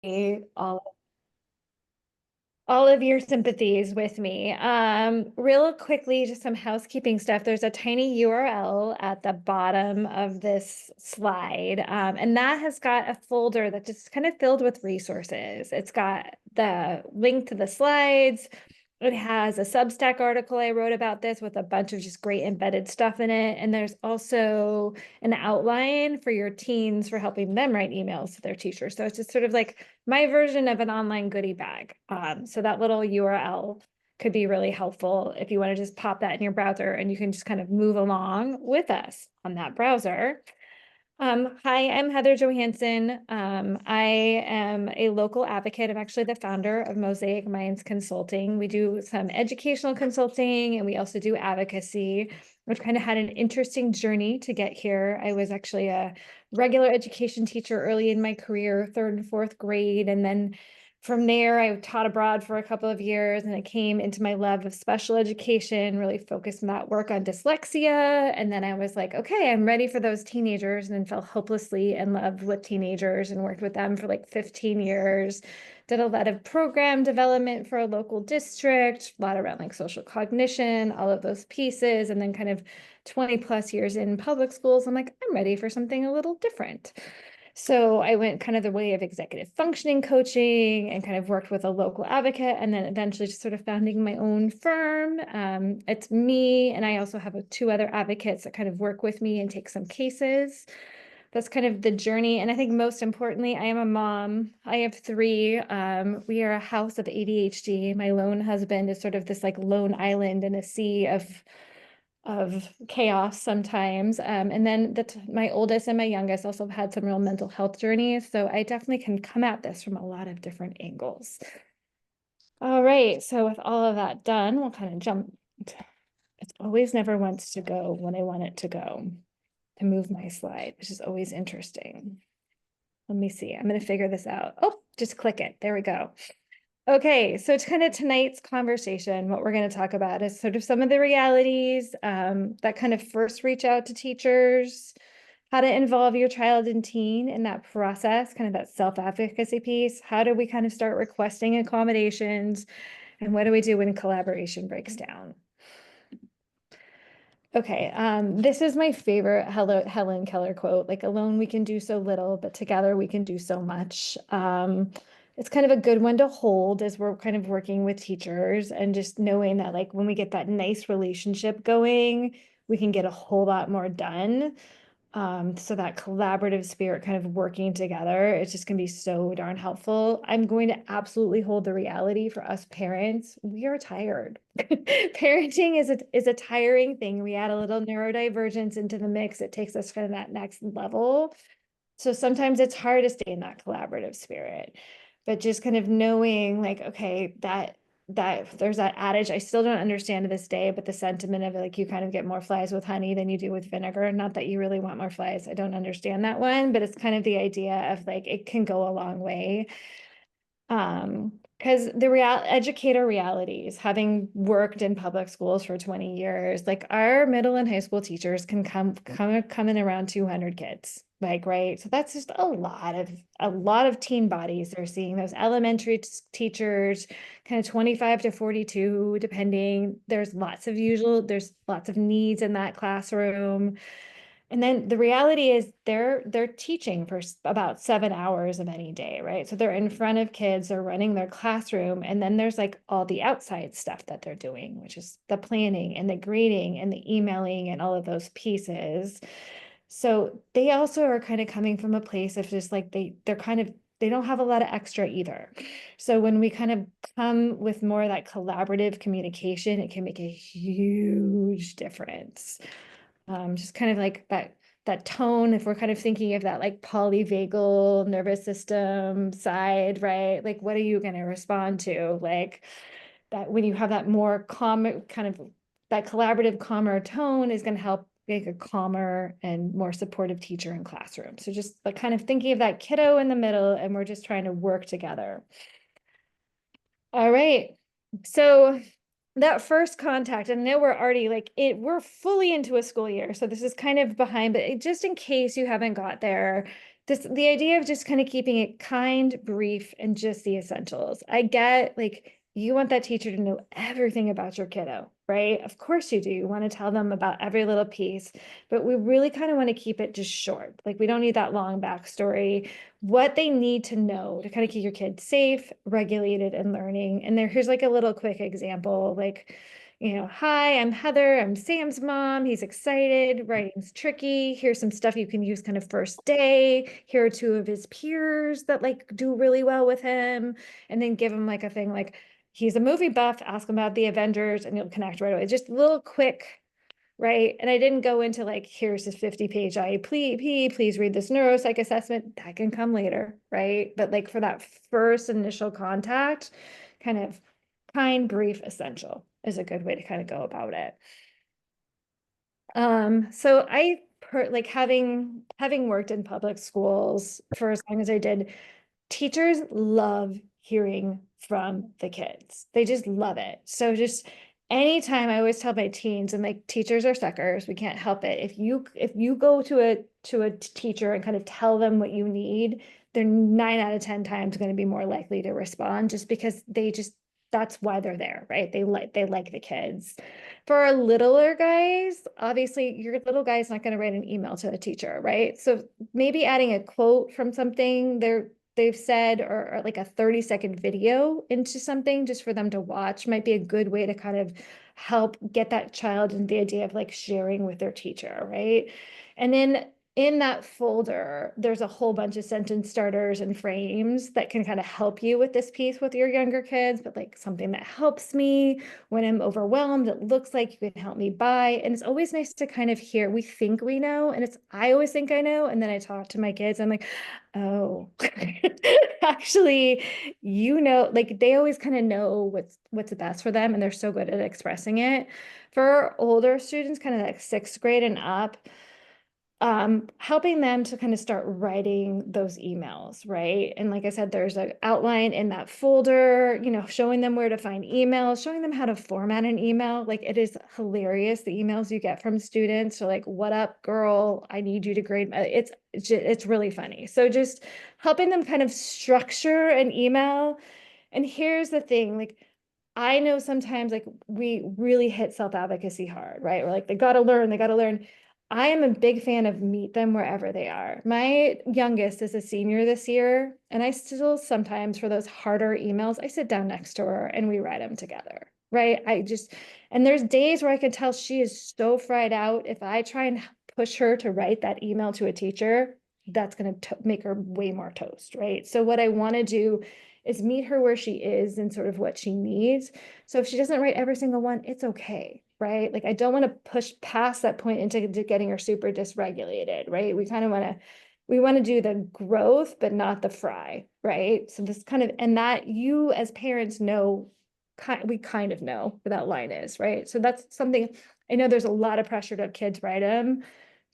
all all of your sympathies with me. Real quickly, just some housekeeping stuff. There's a tiny URL at the bottom of this slide, and that has got a folder that's just kind of filled with resources. It's got the link to the slides. It has a Substack article I wrote about this with a bunch of just great embedded stuff in it. And there's also an outline for your teens for helping them write emails to their teachers. So it's just sort of like my version of an online goodie bag. So that little URL could be really helpful if you want to just pop that in your browser and you can just kind of move along with us on that browser. Hi, I'm Heather Johansson. I am a local advocate. I'm actually the founder of Mosaic Minds Consulting. We do some educational consulting and we also do advocacy. I've kind of had an interesting journey to get here. I was actually a regular education teacher early in my career, third and fourth grade, and then from there, I taught abroad for a couple of years and I came into my love of special education, really focused on that work on dyslexia. And then I was like, okay, I'm ready for those teenagers, and then fell hopelessly in love with teenagers and worked with them for like 15 years. Did a lot of program development for a local district, a lot around like social cognition, all of those pieces. And then kind of 20 plus years in public schools, I'm like, I'm ready for something a little different. So I went kind of the way of executive functioning coaching and kind of worked with a local advocate, and then eventually just sort of founding my own firm. It's me, and I also have two other advocates that kind of work with me and take some cases. That's kind of the journey. And I think most importantly, I am a mom. I have three. We are a house of ADHD. My lone husband is sort of this like lone island in a sea of chaos sometimes. And then my oldest and my youngest also have had some real mental health journeys. So I definitely can come at this from a lot of different angles. All right, so with all of that done, we'll kind of jump. It always never wants to go when I want it to go, to move my slide, which is always interesting. Let me see, I'm gonna figure this out. Oh, just click it, there we go. Okay, so it's kind of tonight's conversation, what we're going to talk about is sort of some of the realities that kind of first reach out to teachers, how to involve your child and teen in that process, kind of that self-advocacy piece. How do we kind of start requesting accommodations? And what do we do when collaboration breaks down? Okay, this is my favorite Helen Keller quote, like alone we can do so little, but together we can do so much. It's kind of a good one to hold as we're kind of working with teachers and just knowing that like when we get that nice relationship going, we can get a whole lot more done. So that collaborative spirit kind of working together, it's just gonna be so darn helpful. I'm going to absolutely hold the reality for us parents. We are tired. Parenting is a tiring thing. We add a little neurodivergence into the mix. It takes us kind of that next level. So sometimes it's hard to stay in that collaborative spirit, but just kind of knowing like, okay, that there's that adage I still don't understand to this day, but the sentiment of like you kind of get more flies with honey than you do with vinegar. Not that you really want more flies. I don't understand that one, but it's kind of the idea of like it can go a long way. Because the educator realities, having worked in public schools for 20 years, like our middle and high school teachers can come in around 200 kids, like, right? So that's just a lot of teen bodies they're seeing. Those elementary teachers, kind of 25 to 42, depending. There's lots of needs in that classroom. And then the reality is they're teaching for about 7 hours of any day, right? So they're in front of kids, they're running their classroom, and then there's like all the outside stuff that they're doing, which is the planning and the grading and the emailing and all of those pieces. So they also are kind of coming from a place of just like they don't have a lot of extra either. So when we kind of come with more of that collaborative communication, it can make a huge difference. Just kind of like that tone, if we're kind of thinking of that like polyvagal nervous system side, right? Like, what are you going to respond to? Like that when you have that more calm, kind of that collaborative, calmer tone is going to help make a calmer and more supportive teacher in classroom. So just like kind of thinking of that kiddo in the middle, and we're just trying to work together. All right. So that first contact, and I know we're already like we're fully into a school year, so this is kind of behind, but just in case you haven't got there, the idea of just kind of keeping it kind, brief, and just the essentials. I get like you want that teacher to know everything about your kiddo, right? Of course you do. You want to tell them about every little piece, but we really kind of want to keep it just short. Like we don't need that long backstory. What they need to know to kind of keep your kid safe, regulated, and learning. And here's like a little quick example, like, hi, I'm Heather. I'm Sam's mom. He's excited. Writing's tricky. Here's some stuff you can use kind of first day. Here are two of his peers that like do really well with him. And then give him like a thing like, he's a movie buff, ask him about the Avengers and you'll connect right away. Just a little quick, right? And I didn't go into like, here's his 50-page IEP, please read this neuropsych assessment. That can come later, right? But like for that first initial contact, kind of kind, brief, essential is a good way to kind of go about it. So like having worked in public schools for as long as I did, teachers love hearing from the kids. They just love it. So just anytime I always tell my teens, and like teachers are suckers, we can't help it. If you go to a teacher and kind of tell them what you need, they're 9 out of 10 times going to be more likely to respond just because that's why they're there, right? They like the kids. For our littler guys, obviously your little guy's not going to write an email to a teacher, right? So maybe adding a quote from something they've said, or like a 30-second video into something just for them to watch might be a good way to kind of help get that child into the idea of like sharing with their teacher, right? And then in that folder, there's a whole bunch of sentence starters and frames that can kind of help you with this piece with your younger kids, but like something that helps me when I'm overwhelmed, it looks like you can help me by. And it's always nice to kind of hear, we think we know, and I always think I know. And then I talk to my kids, I'm like, oh, actually, like they always kind of know what's the best for them, and they're so good at expressing it. For older students, kind of like sixth grade and up, helping them to kind of start writing those emails, right? And like I said, there's an outline in that folder, showing them where to find emails, showing them how to format an email. Like it is hilarious, the emails you get from students. So like, what up, girl? I need you to grade. It's really funny. So just helping them kind of structure an email. And here's the thing, like, I know sometimes like we really hit self-advocacy hard, right? We're like, they got to learn, they got to learn. I am a big fan of meet them wherever they are. My youngest is a senior this year, and I still sometimes for those harder emails, I sit down next to her and we write them together, right? And there's days where I can tell she is so fried out. If I try and push her to write that email to a teacher, that's going to make her way more toast, right? So what I want to do is meet her where she is and sort of what she needs. So if she doesn't write every single one, it's okay, right? Like I don't want to push past that point into getting her super dysregulated, right? We want to do the growth, but not the fry, right? So this kind of, and that you as parents know, we kind of know where that line is, right? So that's something, I know there's a lot of pressure to have kids write them,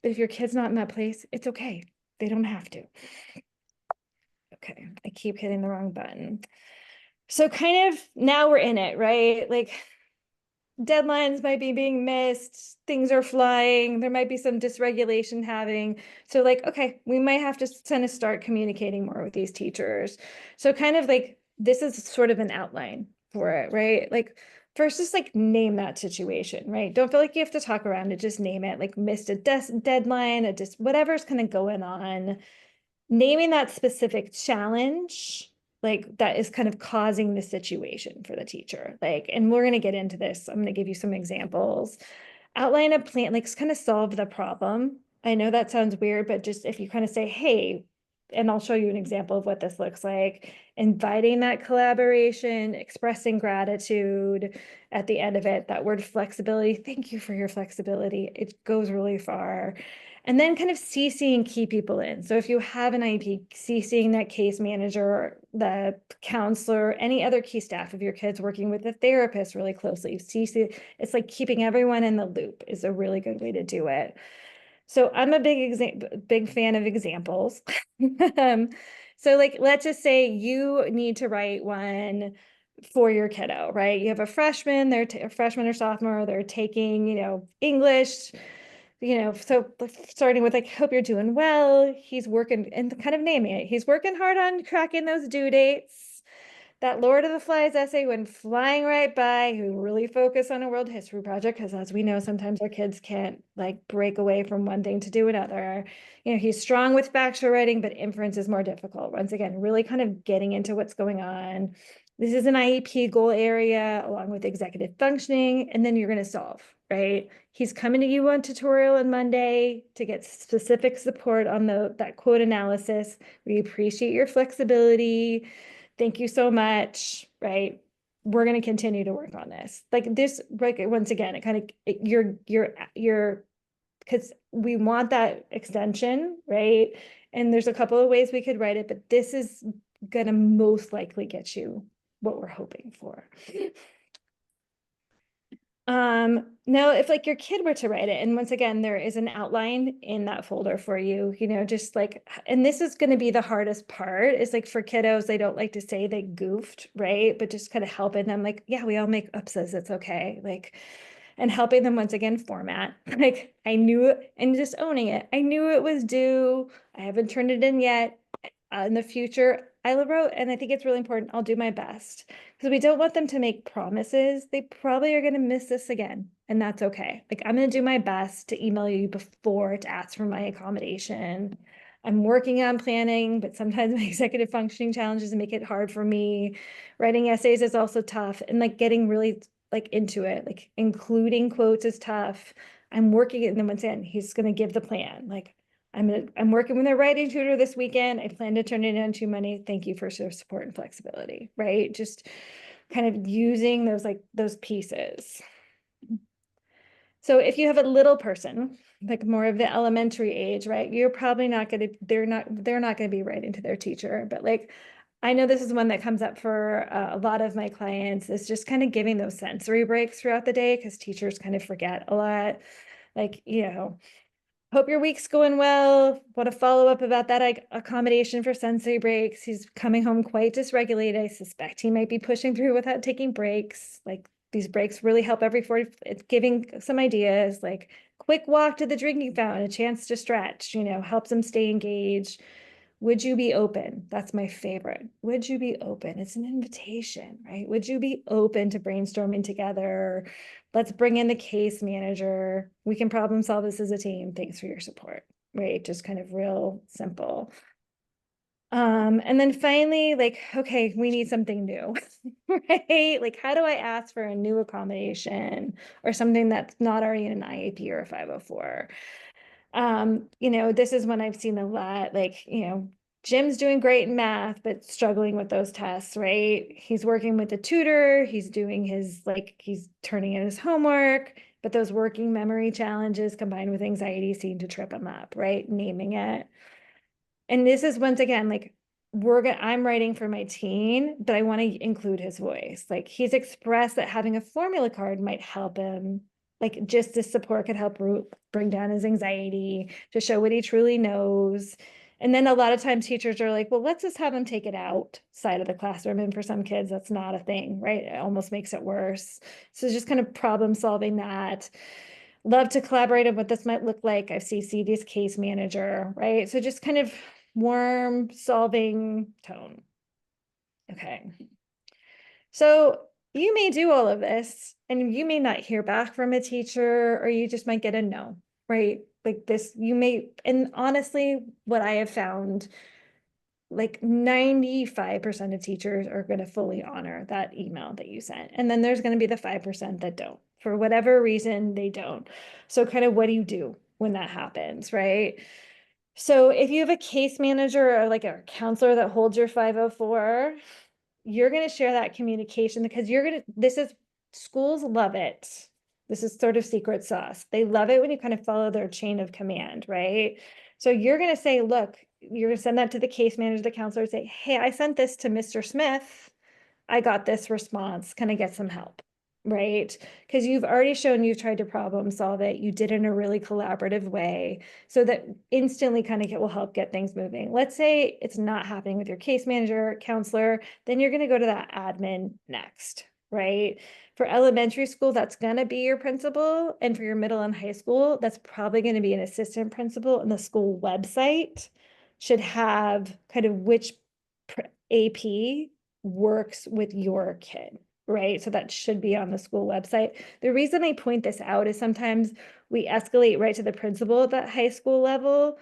but if your kid's not in that place, it's okay. They don't have to. Okay, I keep hitting the wrong button. So kind of now we're in it, right? Like deadlines might be being missed, things are flying, there might be some dysregulation having. So like, okay, we might have to kind of start communicating more with these teachers. So kind of like, this is sort of an outline for it, right? Like first, just like name that situation, right? Don't feel like you have to talk around it, just name it, like missed a deadline, whatever's kind of going on. Naming that specific challenge, like that is kind of causing the situation for the teacher. Like, and we're going to get into this. I'm going to give you some examples. Outline a plan, like kind of solve the problem. I know that sounds weird, but just if you kind of say, hey, and I'll show you an example of what this looks like, inviting that collaboration, expressing gratitude at the end of it, that word flexibility, thank you for your flexibility. It goes really far. And then kind of CCing key people in. So if you have an IEP, CCing that case manager, the counselor, any other key staff of your kids, working with the therapist really closely. CC, it's like keeping everyone in the loop is a really good way to do it. So I'm a big fan of examples. So like, let's just say you need to write one for your kiddo, right? You have a freshman, they're a freshman or sophomore, they're taking, English. So starting with like, hope you're doing well. He's working and kind of naming it. He's working hard on cracking those due dates. That Lord of the Flies essay went flying right by, who really focused on a world history project, because as we know, sometimes our kids can't like break away from one thing to do another. He's strong with factual writing, but inference is more difficult. Once again, really kind of getting into what's going on. This is an IEP goal area along with executive functioning, and then you're going to solve, right? He's coming to you on tutorial on Monday to get specific support on that quote analysis. We appreciate your flexibility. Thank you so much, right? We're going to continue to work on this. Like this, like once again, it kind of, you're, because we want that extension, right? And there's a couple of ways we could write it, but this is going to most likely get you what we're hoping for. Now if like your kid were to write it, and once again, there is an outline in that folder for you, just like, and this is going to be the hardest part, is like for kiddos, they don't like to say they goofed, right? But just kind of helping them like, yeah, we all make upses, it's okay. Like, and helping them once again format, like I knew it, and just owning it. I knew it was due. I haven't turned it in yet. In the future, I wrote, and I think it's really important, I'll do my best, because we don't want them to make promises. They probably are going to miss this again, and that's okay. Like, I'm going to do my best to email you before to ask for my accommodation. I'm working on planning, but sometimes my executive functioning challenges make it hard for me. Writing essays is also tough, and like getting really like into it, like including quotes is tough. I'm working it, and then once in, he's going to give the plan. Like, I'm working with a writing tutor this weekend. I plan to turn it in on Monday. Thank you for your support and flexibility, right? Just kind of using those pieces. So if you have a little person, like more of the elementary age, right? You're probably not going to, they're not going to be writing to their teacher, but like, I know this is one that comes up for a lot of my clients, is just kind of giving those sensory breaks throughout the day, because teachers kind of forget a lot. Like, hope your week's going well. Want to follow up about that accommodation for sensory breaks. He's coming home quite dysregulated. I suspect he might be pushing through without taking breaks. Like, these breaks really help every 40, it's giving some ideas, like quick walk to the drinking fountain, a chance to stretch, helps him stay engaged. Would you be open? That's my favorite. Would you be open? It's an invitation, right? Would you be open to brainstorming together? Let's bring in the case manager. We can problem solve this as a team. Thanks for your support, right? Just kind of real simple. And then finally, like, okay, we need something new, right? Like, how do I ask for a new accommodation or something that's not already in an IEP or a 504? This is one I've seen a lot, like, Jim's doing great in math, but struggling with those tests, right? He's working with a tutor, he's doing he's turning in his homework, but those working memory challenges combined with anxiety seem to trip him up, right? Naming it. And this is once again, like, I'm writing for my teen, but I want to include his voice. Like, he's expressed that having a formula card might help him. Like, just this support could help bring down his anxiety, to show what he truly knows. And then a lot of times teachers are like, well, let's just have him take it outside of the classroom. And for some kids, that's not a thing, right? It almost makes it worse. So just kind of problem solving that. Love to collaborate on what this might look like. I've CC'd his case manager, right? So just kind of warm, solving tone. Okay. So you may do all of this and you may not hear back from a teacher, or you just might get a no, right? Like this, and honestly, what I have found, like 95% of teachers are going to fully honor that email that you sent. And then there's going to be the 5% that don't. For whatever reason, they don't. So kind of what do you do when that happens, right? So if you have a case manager or like a counselor that holds your 504, you're going to share that communication, because schools love it. This is sort of secret sauce. They love it when you kind of follow their chain of command, right? So you're going to say, look, you're going to send that to the case manager, the counselor, say, hey, I sent this to Mr. Smith. I got this response. Can I get some help? Right? Because you've already shown you've tried to problem solve it. You did it in a really collaborative way, so that instantly kind of will help get things moving. Let's say it's not happening with your case manager, counselor, then you're going to go to that admin next. right? For elementary school, that's gonna be your principal, and for your middle and high school, that's probably gonna be an assistant principal, and the school website should have kind of which AP works with your kid, right? So that should be on the school website. The reason I point this out is sometimes we escalate right to the principal at that high school level,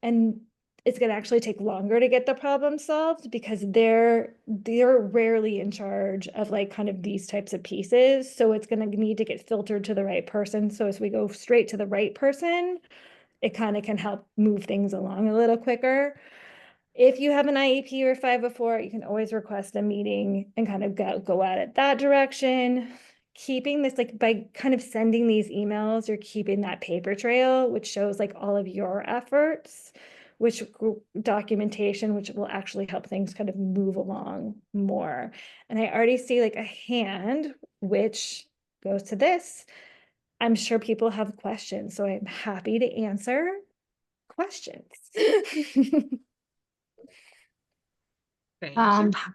and it's going to actually take longer to get the problem solved because they're rarely in charge of like kind of these types of pieces. So it's going to need to get filtered to the right person. So as we go straight to the right person, it kind of can help move things along a little quicker. If you have an IEP or 504, you can always request a meeting and kind of go at it that direction. Keeping this, like by kind of sending these emails, you're keeping that paper trail, which shows like all of your efforts, which documentation, which will actually help things kind of move along more. And I already see like a hand, which goes to this. I'm sure people have questions, so I'm happy to answer questions. Thank Um, you. hi,